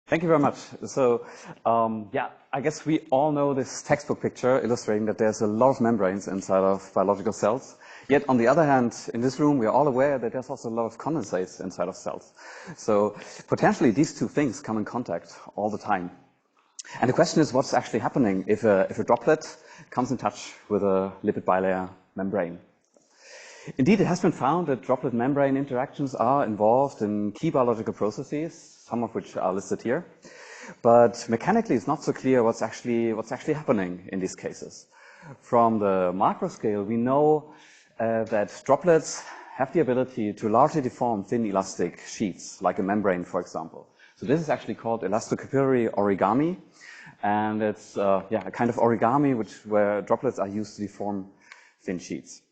Thank you very much. So, yeah, I guess we all know this textbook picture illustrating that there's a lot of membranes inside of biological cells. Yet, on the other hand, in this room, we are all aware that there's also a lot of condensates inside of cells. So, potentially, these two things come in contact all the time. And the question is, what's actually happening if a droplet comes in touch with a lipid bilayer membrane? Indeed, it has been found that droplet membrane interactions are involved in key biological processes, some of which are listed here. But mechanically, it's not so clear what's actually happening in these cases. From the macro scale, we know that droplets have the ability to largely deform thin elastic sheets, like a membrane, for example. So this is actually called elastocapillary origami, and it's a kind of origami where droplets are used to deform thin sheets.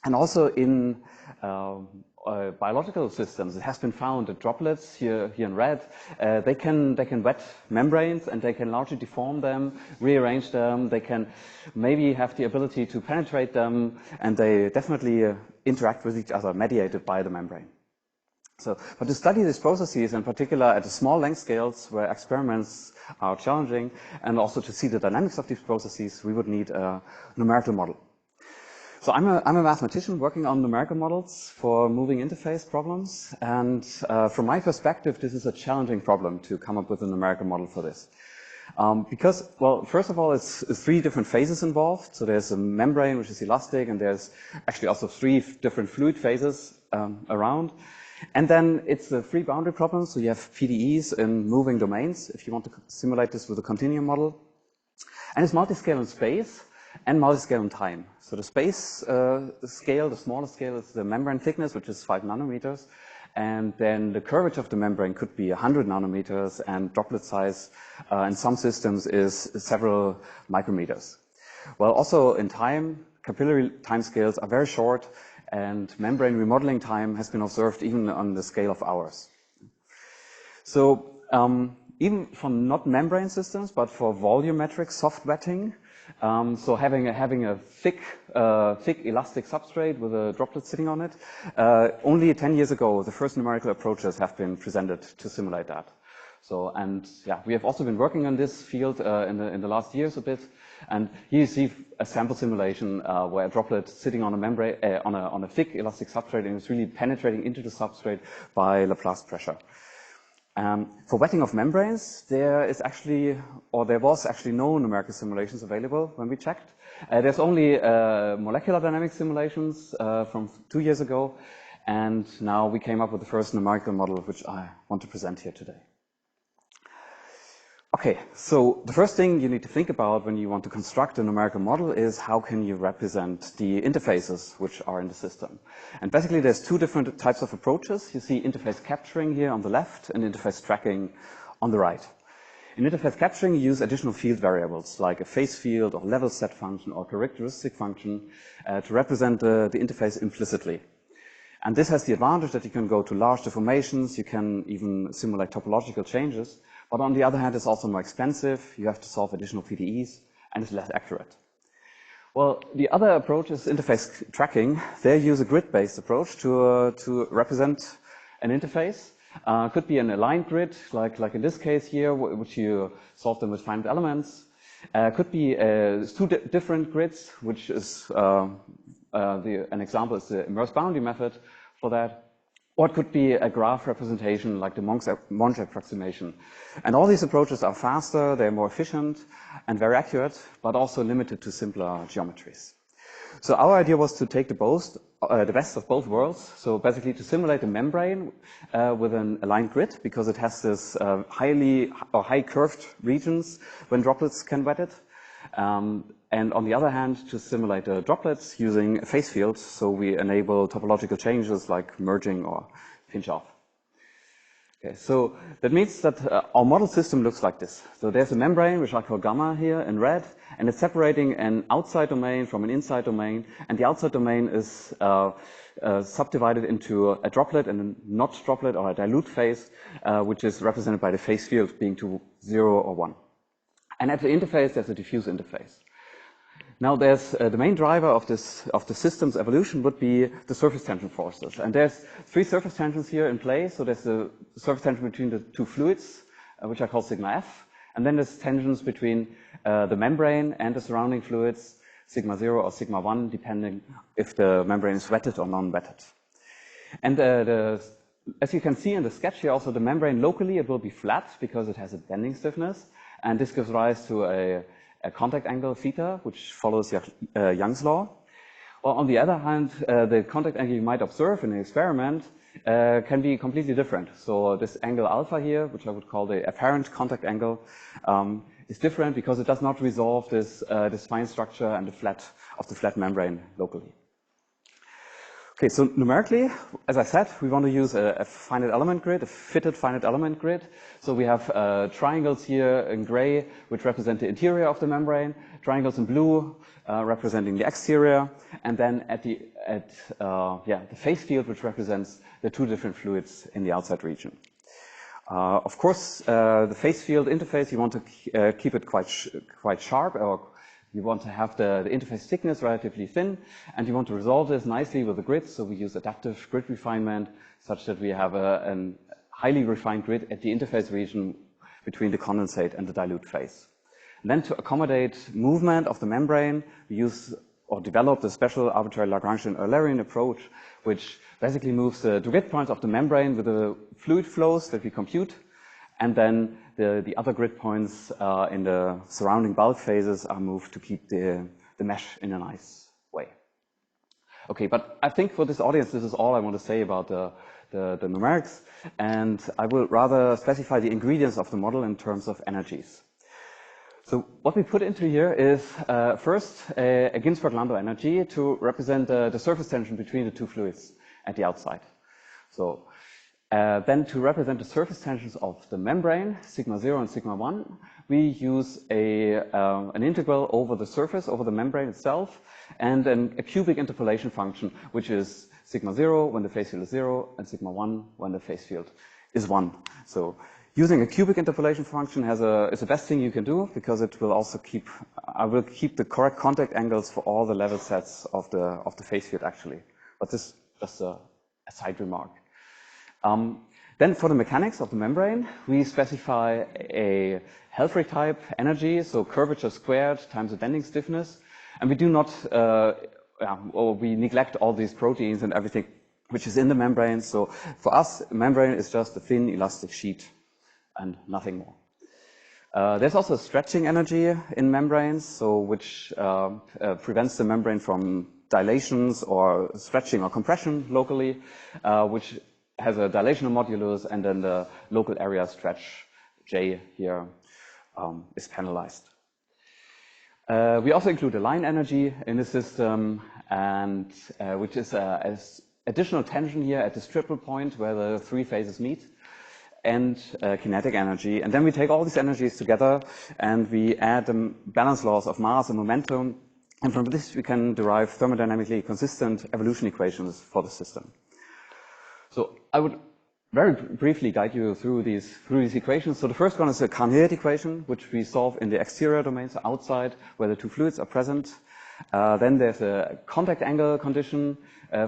And also in biological systems, it has been found that droplets here in red, they can wet membranes and they can largely deform them, rearrange them. They can maybe have the ability to penetrate them, and they definitely interact with each other, mediated by the membrane. So, but to study these processes, in particular at the small length scales where experiments are challenging, and also to see the dynamics of these processes, we would need a numerical model. So I'm a mathematician working on numerical models for moving interface problems, and from my perspective, this is a challenging problem to come up with a numerical model for this. Because, well, first of all, it's three different phases involved. So there's a membrane which is elastic, and there's actually also three different fluid phases around. And then it's a free boundary problem, so you have PDEs in moving domains, if you want to simulate this with a continuum model. And it's multiscale in space and multiscale in time. So the space scale, the smallest scale, is the membrane thickness, which is 5 nanometers. And then the curvature of the membrane could be 100 nanometers, and droplet size in some systems is several micrometers. Well, also in time, capillary time scales are very short, and membrane remodeling time has been observed even on the scale of hours. So even for not membrane systems, but for volumetric soft wetting, so having a thick elastic substrate with a droplet sitting on it, only 10 years ago, the first numerical approaches have been presented to simulate that. So, and yeah, we have also been working on this field in the last years a bit. And here you see a sample simulation where a droplet sitting on a membrane, on a thick elastic substrate, and it's really penetrating into the substrate by Laplace pressure. For wetting of membranes, there was actually no numerical simulations available when we checked. There's only molecular dynamic simulations from 2 years ago, and now we came up with the first numerical model, which I want to present here today. Okay, so the first thing you need to think about when you want to construct a numerical model is how can you represent the interfaces which are in the system. And basically there's two different types of approaches. You see interface capturing here on the left and interface tracking on the right. In interface capturing, you use additional field variables like a phase field or level set function or characteristic function to represent the interface implicitly. And this has the advantage that you can go to large deformations, you can even simulate topological changes. But on the other hand, it's also more expensive. You have to solve additional PDEs, and it's less accurate. Well, the other approach is interface tracking. They use a grid-based approach to represent an interface. Could be an aligned grid, like in this case here, which you solve them with finite elements. Could be two different grids, which is an example is the inverse boundary method for that. Or it could be a graph representation like the Monge approximation. And all these approaches are faster, they're more efficient and very accurate, but also limited to simpler geometries. So our idea was to take the best of both worlds. So basically to simulate a membrane with an aligned grid, because it has this high curved regions when droplets can wet it. And on the other hand, to simulate the droplets using phase fields, so we enable topological changes like merging or pinch off. Okay, so that means that our model system looks like this. So there's a membrane, which I call gamma here in red, and it's separating an outside domain from an inside domain, and the outside domain is subdivided into a droplet and a not droplet or a dilute phase, which is represented by the phase field being to 0 or 1. And at the interface, there's a diffuse interface. Now, there's the main driver of the system's evolution would be the surface tension forces, and there's three surface tensions here in play. So there's the surface tension between the two fluids, which I call sigma f. And then there's tensions between the membrane and the surrounding fluids, sigma 0 or sigma 1, depending if the membrane is wetted or non-wetted. And as you can see in the sketch here, also the membrane locally, it will be flat because it has a bending stiffness. And this gives rise to a contact angle theta, which follows Young's law. Or on the other hand, the contact angle you might observe in an experiment can be completely different. So this angle alpha here, which I would call the apparent contact angle, is different because it does not resolve this fine structure and the flat membrane locally. Okay, so numerically, as I said, we want to use a finite element grid, a fitted finite element grid. So we have triangles here in gray, which represent the interior of the membrane, triangles in blue representing the exterior, and then at the phase field, which represents the two different fluids in the outside region. Of course, the phase field interface, you want to keep it quite sharp, or you want to have the interface thickness relatively thin, and you want to resolve this nicely with the grid. So we use adaptive grid refinement such that we have a highly refined grid at the interface region between the condensate and the dilute phase. And then to accommodate movement of the membrane, we use or developed a special arbitrary Lagrangian Eulerian approach, which basically moves the grid points of the membrane with the fluid flows that we compute, and then the other grid points in the surrounding bulk phases are moved to keep the mesh in a nice way. Okay, but I think for this audience, this is all I want to say about the numerics, and I will rather specify the ingredients of the model in terms of energies. So what we put into here is first a Ginzburg-Landau energy to represent the surface tension between the two fluids at the outside. So then to represent the surface tensions of the membrane, sigma 0 and sigma 1, we use an integral over the surface, over the membrane itself, and a cubic interpolation function, which is sigma 0 when the phase field is 0, and sigma 1 when the phase field is 1. So using a cubic interpolation function is the best thing you can do, because it will also I will keep the correct contact angles for all the level sets of the phase field actually. But this is just a side remark. Then for the mechanics of the membrane, we specify a Helfrich type energy, so curvature squared times the bending stiffness. And we do not, we neglect all these proteins and everything which is in the membrane. So for us, membrane is just a thin elastic sheet and nothing more. There's also stretching energy in membranes, so which prevents the membrane from dilations or stretching or compression locally, which has a dilational modulus, and then the local area stretch J here is penalized. We also include a line energy in the system, and which is additional tension here at this triple point where the three phases meet, and kinetic energy. And then we take all these energies together and we add the balance laws of mass and momentum, and from this we can derive thermodynamically consistent evolution equations for the system. So I would very briefly guide you through these equations. So the first one is a Carnot equation, which we solve in the exterior domain, so outside where the two fluids are present. Then there's a contact angle condition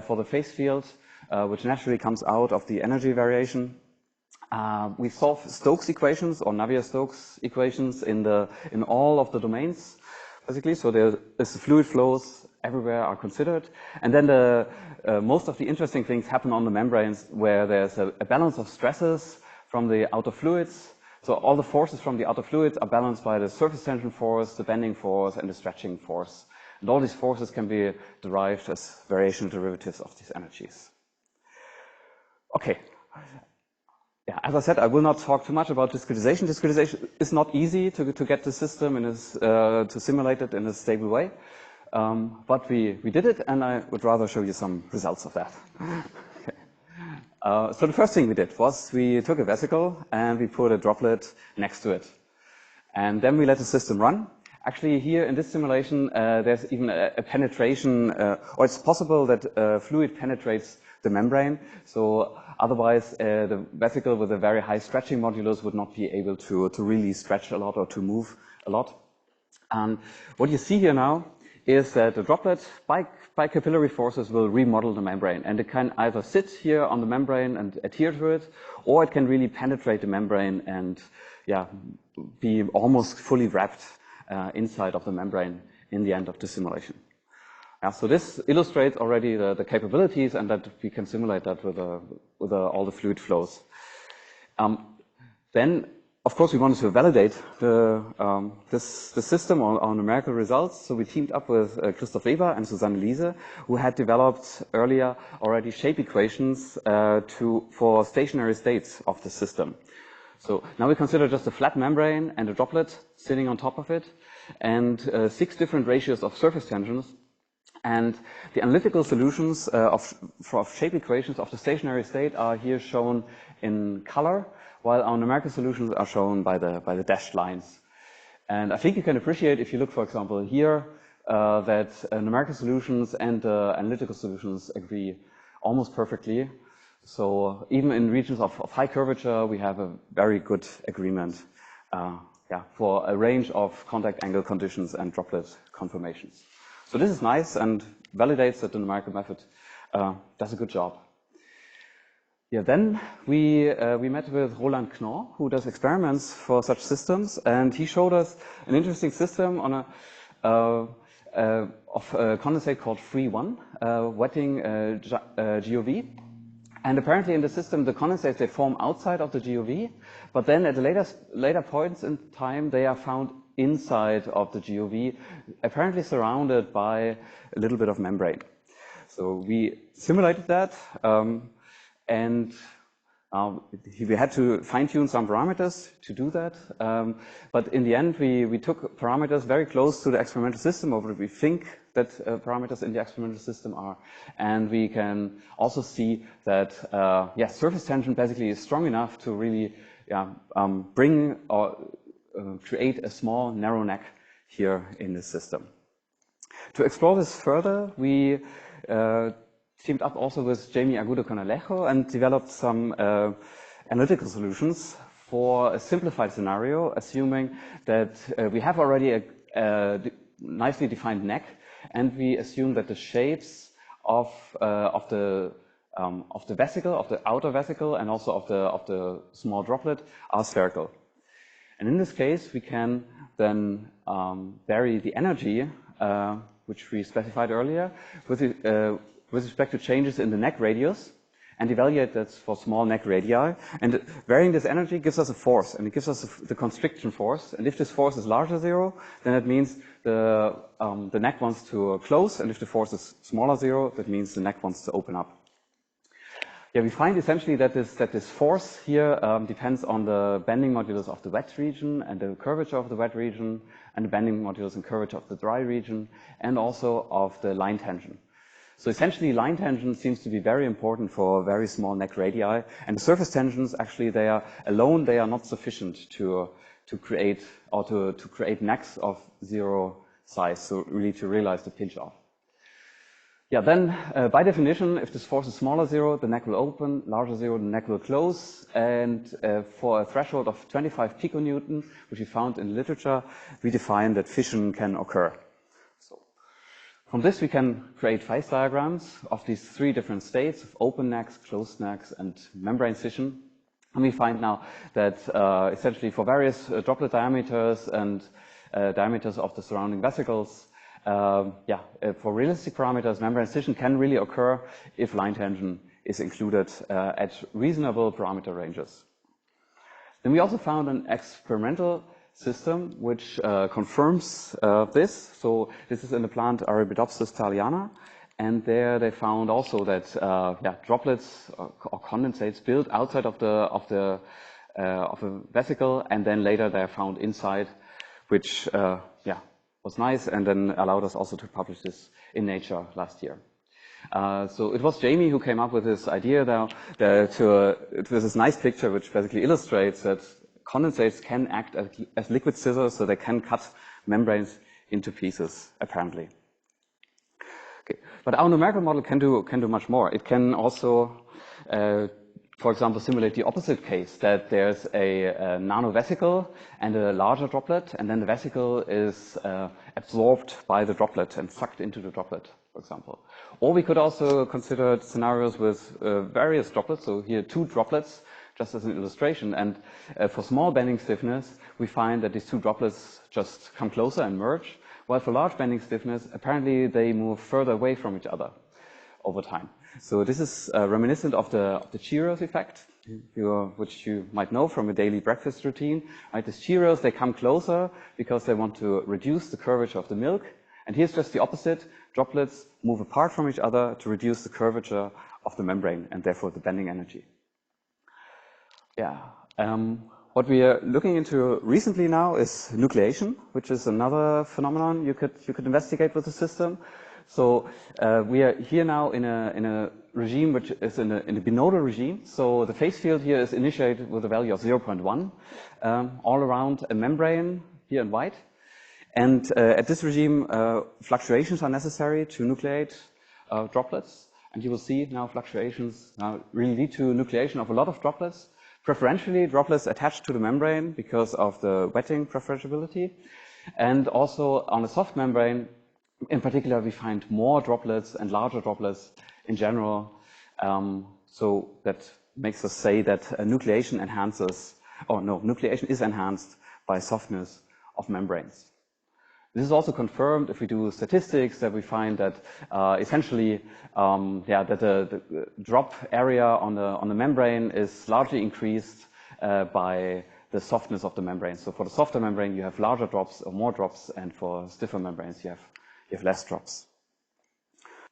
for the phase field, which naturally comes out of the energy variation. We solve Stokes equations or Navier-Stokes equations in all of the domains, basically. So there's fluid flows everywhere are considered. And then most of the interesting things happen on the membranes where there's a balance of stresses from the outer fluids. So all the forces from the outer fluids are balanced by the surface tension force, the bending force, and the stretching force. And all these forces can be derived as variational derivatives of these energies. Okay. Yeah, as I said, I will not talk too much about discretization. Discretization is not easy to get the system to simulate it in a stable way. But we did it, and I would rather show you some results of that. Okay. So the first thing we did was we took a vesicle and we put a droplet next to it. And then we let the system run. Actually, here in this simulation, there's even a penetration, or it's possible that fluid penetrates the membrane. So otherwise, the vesicle with a very high stretching modulus would not be able to really stretch a lot or to move a lot. What you see here now is that the droplet, by capillary forces, will remodel the membrane. And it can either sit here on the membrane and adhere to it, or it can really penetrate the membrane and be almost fully wrapped inside of the membrane in the end of the simulation. So this illustrates already the capabilities, and that we can simulate that with all the fluid flows. Then, of course, we wanted to validate the system on numerical results. So we teamed up with Christoph Weber and Susanne Liese, who had developed earlier already shape equations for stationary states of the system. So now we consider just a flat membrane and a droplet sitting on top of it, and 6 different ratios of surface tensions. And the analytical solutions of shape equations of the stationary state are here shown in color, while our numerical solutions are shown by the dashed lines. And I think you can appreciate, if you look, for example, here, that numerical solutions and analytical solutions agree almost perfectly. So even in regions of high curvature, we have a very good agreement for a range of contact angle conditions and droplet conformations. So this is nice and validates that the numerical method does a good job. Then we met with Roland Knorr, who does experiments for such systems, and he showed us an interesting system on a condensate called free-1, wetting GOV. And apparently in the system, the condensates, they form outside of the GOV, but then at the later points in time, they are found inside of the GOV, apparently surrounded by a little bit of membrane. So we simulated that, and we had to fine-tune some parameters to do that. But in the end, we took parameters very close to the experimental system, or what we think that parameters in the experimental system are. And we can also see that, surface tension basically is strong enough to really bring or create a small narrow neck here in the system. To explore this further, we teamed up also with Jamie Agudo-Cornalejo and developed some analytical solutions for a simplified scenario, assuming that we have already a nicely defined neck, and we assume that the shapes of the vesicle, of the outer vesicle, and also of the small droplet are spherical. And in this case, we can then vary the energy, which we specified earlier, with respect to changes in the neck radius, and evaluate that for small neck radii. And varying this energy gives us a force, and it gives us the constriction force. And if this force is larger 0, then it means the neck wants to close, and if the force is smaller 0, that means the neck wants to open up. We find essentially that this force here depends on the bending modulus of the wet region and the curvature of the wet region, and the bending modulus and curvature of the dry region, and also of the line tension. So essentially, line tension seems to be very important for very small neck radii, and the surface tensions, actually, they are not sufficient to create necks of 0 size, so really to realize the pinch off. Then by definition, if this force is smaller 0, the neck will open, larger 0, the neck will close, and for a threshold of 25 piconewton, which we found in literature, we define that fission can occur. So from this, we can create phase diagrams of these 3 different states of open necks, closed necks, and membrane fission. And we find now that essentially for various droplet diameters and diameters of the surrounding vesicles, for realistic parameters, membrane scission can really occur if line tension is included at reasonable parameter ranges. Then we also found an experimental system which confirms this. So this is in the plant Arabidopsis thaliana, and there they found also that droplets or condensates build outside of a vesicle, and then later they're found inside, which was nice, and then allowed us also to publish this in Nature last year. So it was Jamie who came up with this idea with this nice picture, which basically illustrates that condensates can act as liquid scissors, so they can cut membranes into pieces, apparently. Okay. But our numerical model can do much more. It can also for example, simulate the opposite case, that there's a nanovesicle and a larger droplet, and then the vesicle is absorbed by the droplet and sucked into the droplet, for example. Or we could also consider scenarios with various droplets, so here 2 droplets, just as an illustration, and for small bending stiffness, we find that these 2 droplets just come closer and merge, while for large bending stiffness, apparently they move further away from each other over time. So this is reminiscent of the Cheerios effect, which you might know from a daily breakfast routine. Right? The Cheerios, they come closer because they want to reduce the curvature of the milk. And here's just the opposite. Droplets move apart from each other to reduce the curvature of the membrane and therefore the bending energy. Yeah. What we are looking into recently now is nucleation, which is another phenomenon you could investigate with the system. So we are here now in a regime which is in a binodal regime. So the phase field here is initiated with a value of 0.1 all around a membrane here in white. And at this regime, fluctuations are necessary to nucleate droplets. And you will see now fluctuations now really lead to nucleation of a lot of droplets, preferentially droplets attached to the membrane because of the wetting preferability. And also on a soft membrane, in particular, we find more droplets and larger droplets in general. So that makes us say that nucleation is enhanced by softness of membranes. This is also confirmed if we do statistics, that we find that essentially, that the drop area on the membrane is largely increased by the softness of the membrane. So for the softer membrane, you have larger drops or more drops, and for stiffer membranes, you have less drops.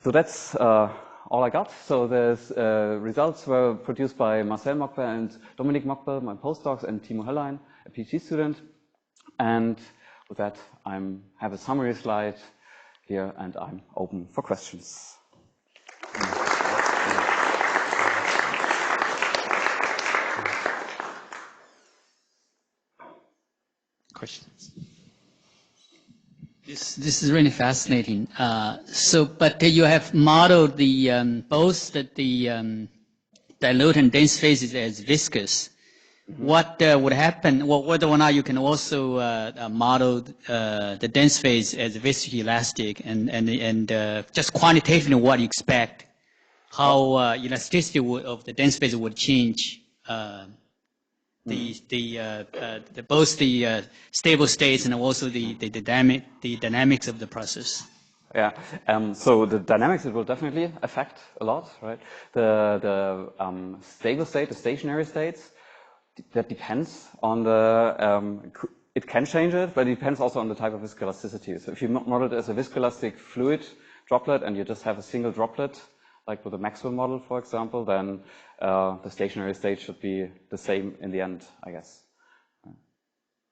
So that's all I got. So the results were produced by Marcel Mokbel and Dominik Mokbel, my postdocs, and Timo Höllein, a PhD student. And with that, I have a summary slide here, and I'm open for questions. Questions? This is really fascinating. But you have modeled the both the dilute and dense phases as viscous. Mm-hmm. What would happen? Well, whether or not you can also model the dense phase as viscoelastic, and just quantitatively what you expect, how elasticity of the dense phase would change. Both the stable states and also the dynamics of the process. Yeah. So the dynamics, it will definitely affect a lot, right? The stable state, the stationary states, that depends on the. It can change it, but it depends also on the type of viscoelasticity. So if you model it as a viscoelastic fluid droplet and you just have a single droplet, like with the Maxwell model, for example, then the stationary state should be the same in the end, I guess.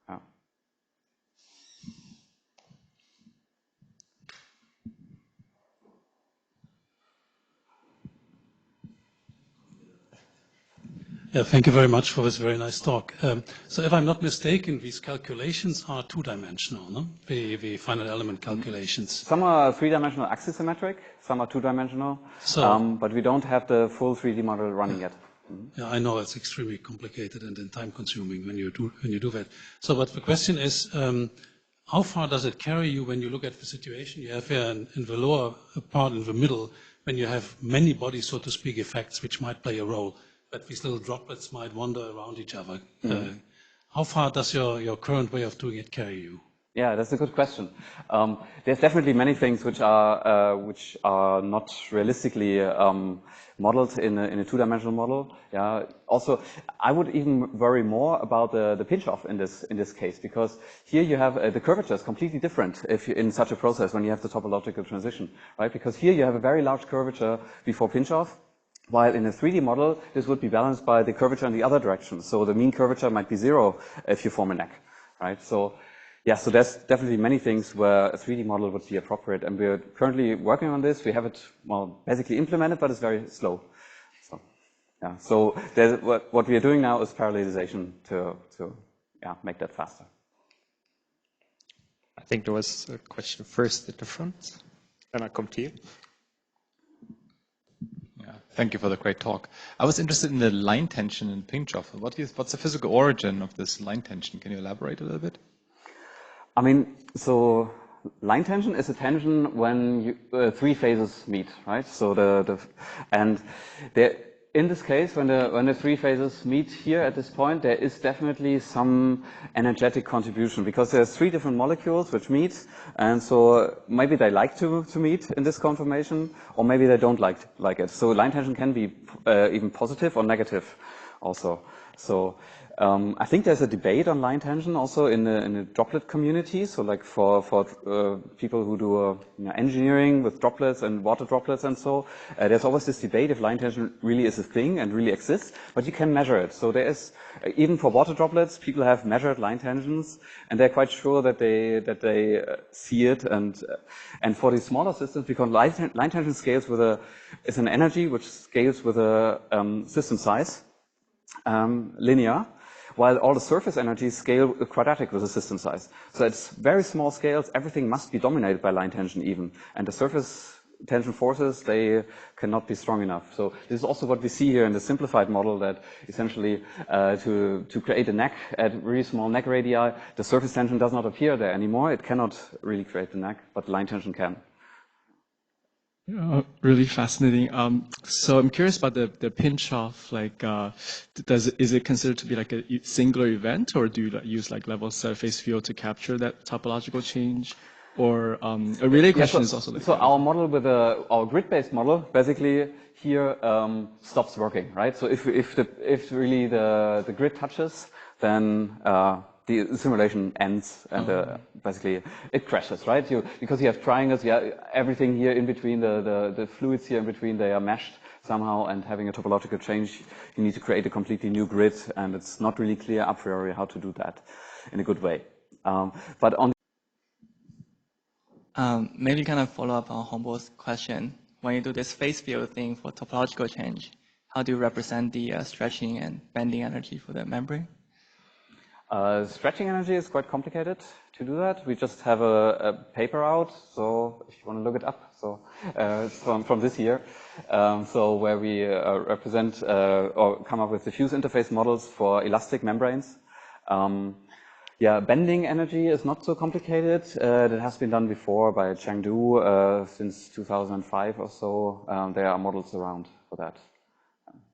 Yeah. Yeah, thank you very much for this very nice talk. So if I'm not mistaken, these calculations are two-dimensional, no? The finite element calculations. Some are three-dimensional axisymmetric, some are two-dimensional, but we don't have the full 3D model running yet. Yeah, I know it's extremely complicated and time-consuming when you do that. So, but the question is, how far does it carry you when you look at the situation you have here in the lower part in the middle, when you have many body, so to speak, effects which might play a role, but these little droplets might wander around each other. How far does your current way of doing it carry you? Yeah, that's a good question. There's definitely many things which are not realistically modeled in a two-dimensional model. Yeah. Also, I would even worry more about the pinch-off in this case, because here you have the curvature is completely different if you, in such a process when you have the topological transition, right? Because here you have a very large curvature before pinch-off. While in a 3D model, this would be balanced by the curvature in the other direction. So the mean curvature might be 0 if you form a neck, right? So, yeah, so there's definitely many things where a 3D model would be appropriate. And we're currently working on this. We have it, well, basically implemented, but it's very slow. So, yeah, so what we are doing now is parallelization to make that faster. I think there was a question first at the front, and I'll come to you. Yeah, Yeah. Thank you for the great talk. I was interested in the line tension in pinch-off. What's the physical origin of this line tension? Can you elaborate a little bit? I mean, so line tension is a tension when three phases meet, right? So in this case, when the three phases meet here at this point, there is definitely some energetic contribution because there's three different molecules which meet, and so maybe they like to meet in this conformation, or maybe they don't like it. So line tension can be even positive or negative, also. So I think there's a debate on line tension also in the droplet community. So like for people who do engineering with droplets and water droplets and so, there's always this debate if line tension really is a thing and really exists, but you can measure it. So there is, even for water droplets, people have measured line tensions and they're quite sure that they see it. And for these smaller systems, because line tension scales is an energy which scales with a system size. Linear, while all the surface energies scale quadratic with the system size. So it's very small scales, everything must be dominated by line tension even. And the surface tension forces, they cannot be strong enough. So this is also what we see here in the simplified model, that essentially to create a neck at really small neck radii, the surface tension does not appear there anymore. It cannot really create the neck, but line tension can. Really fascinating. So I'm curious about the pinch-off. Like, is it considered to be like a singular event, or do you use like level surface field to capture that topological change? Or a related question is also like. So our model with our grid-based model basically here stops working, right? So if really the grid touches, then the simulation ends and basically it crashes, right? Because you have triangles, everything here in between, the fluids here in between, they are meshed somehow, and having a topological change, you need to create a completely new grid, and it's not really clear a priori how to do that in a good way. But on maybe kind of follow up on Humboldt's question. When you do this phase field thing for topological change, how do you represent the stretching and bending energy for the membrane? Stretching energy is quite complicated to do that. We just have a paper out, so if you want to look it up, so it's from this year, so where we represent or come up with diffuse interface models for elastic membranes. Bending energy is not so complicated. That has been done before by Chengdu since 2005 or so. There are models around for that.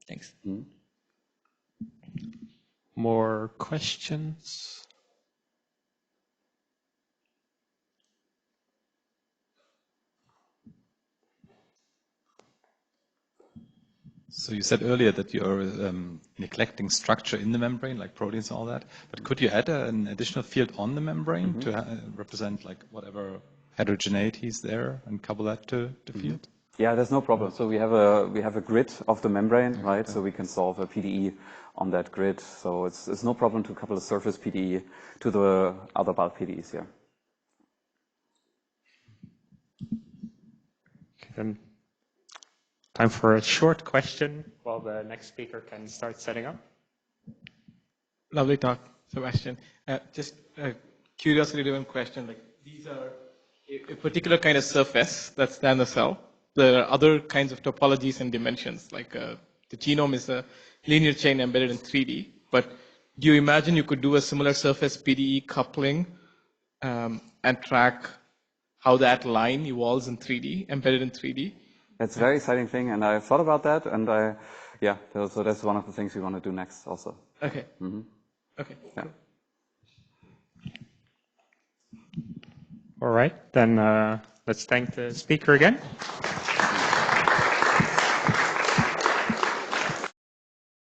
Thanks. Mm-hmm. More questions? So you said earlier that you're neglecting structure in the membrane, like proteins and all that. But could you add an additional field on the membrane to represent like whatever heterogeneity is there and couple that to the field? Yeah, there's no problem. So we have a grid of the membrane, right? So we can solve a PDE on that grid. So it's no problem to couple a surface PDE to the other bulk PDEs here. Okay, then time for a short question while the next speaker can start setting up. Lovely talk, Sebastian. Just a curiosity-driven question. Like, these are a particular kind of surface that's there in the cell. There are other kinds of topologies and dimensions, like the genome is a linear chain embedded in 3D. But do you imagine you could do a similar surface PDE coupling and track how that line evolves in 3D, embedded in 3D? It's a very exciting thing, and I thought about that, and so that's one of the things we want to do next also. Okay. Mm-hmm. Okay. Yeah. Cool. All right, then let's thank the speaker again.